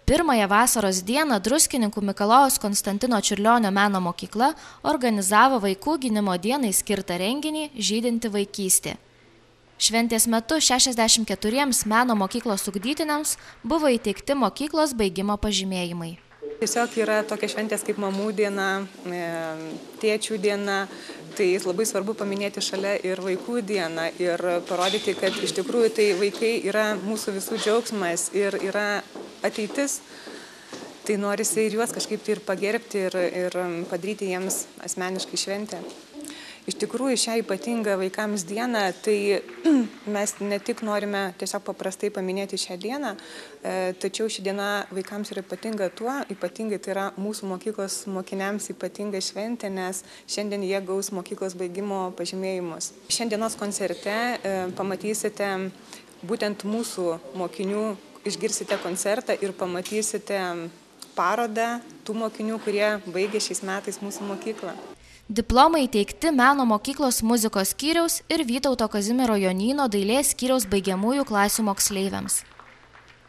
Pirmąją vasaros dieną Druskininkų Mikalojaus Konstantino Čiurlionio meno mokykla organizavo Vaikų gynimo dienai skirtą renginį Žydinti vaikystė. Šventės metu 64 meno mokyklos ugdytiniams buvo įteikti mokyklos baigimo pažymėjimai. Tiesiog yra tokia šventės kaip mamų diena, tėčių diena, tai labai svarbu paminėti šalia ir vaikų dieną ir parodyti, kad iš tikrųjų tai vaikai yra mūsų visų džiaugsmas ir yra ateitis. Tai norisi ir juos kažkaip tai ir pagerbti ir padaryti jiems asmeniškai šventę. Iš tikrųjų, šią ypatingą vaikams dieną, tai mes ne tik norime tiesiog paprastai paminėti šią dieną, tačiau ši diena vaikams yra ypatinga tuo, ypatingai tai yra mūsų mokyklos mokiniams ypatinga šventė, nes šiandien jie gaus mokyklos baigimo pažymėjimus. Šiandienos koncerte pamatysite būtent mūsų mokinių, išgirsite koncertą ir pamatysite parodą tų mokinių, kurie baigė šiais metais mūsų mokyklą. Diplomai įteikti meno mokyklos muzikos skyriaus ir Vytauto Kazimiero Jonyno dailės skyriaus baigiamųjų klasių moksleiviams.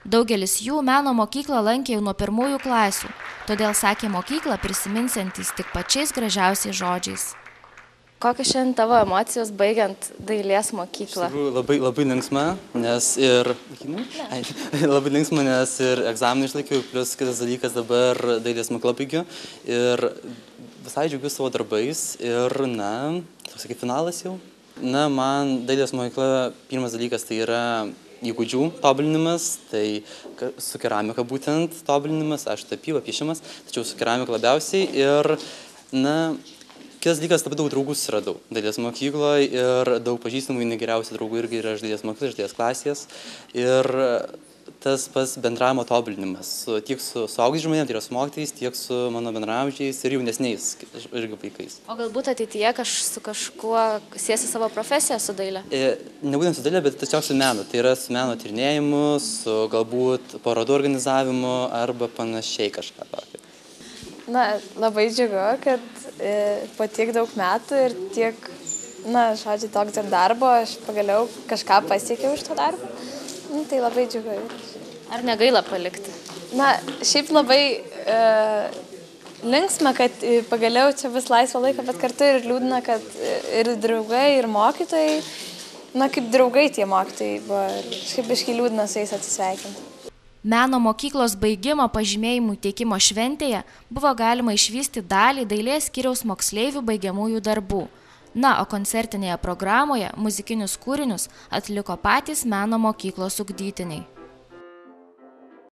Daugelis jų meno mokyklą lankė jau nuo pirmųjų klasių, todėl sakė mokyklą prisiminsiantys tik pačiais gražiausiais žodžiais. Kokios šiandien tavo emocijos baigiant dailės mokyklą? Labai linksma, nes ir egzaminą išlaikiau, plus kitas dalykas dabar dailės mokyklą baigiu ir visai džiaugiu savo darbais ir, toks kaip finalas jau. Man dailės mokykla pirmas dalykas tai yra įgūdžių tobulinimas, tai su keramika būtent tobulinimas, aš tapyba, piešimas, tačiau su keramika labiausiai ir, kitas dalykas, labai daug draugų susiradau dailės mokykloje ir daug pažįstamų, negeriausių draugų irgi yra iš dailės mokyklos, iš dailės klasės ir tas pas bendravimo tobulinimas tiek su suaugusiais žmonėmis, tai yra su mokytojais, tiek su mano bendraamžiais ir jaunesniais irgi vaikais. O galbūt ateityje su kažkuo siesi savo profesiją su daile? Nebūtent su daile, bet tiesiog su menu. Tai yra su meno tyrinėjimu, su galbūt parodų organizavimu arba panašiai kažką tokio. Labai džiugu, kad po tiek daug metų ir tiek, žodžiu, toks ir darbo, aš pagaliau kažką pasiekiau iš to darbo. Tai labai džiugu. Ar negaila palikti? Šiaip labai linksma, kad pagaliau čia bus laisvo laiko, bet kartu ir liūdna, kad ir draugai, ir mokytojai, kaip draugai tie mokytojai buvo, kažkaip biškai liūdna su jais atsisveikinti. Meno mokyklos baigimo pažymėjimų teikimo šventėje buvo galima išvysti dalį dailės skyriaus moksleivių baigiamųjų darbų. O koncertinėje programoje muzikinius kūrinius atliko patys meno mokyklos ugdytiniai.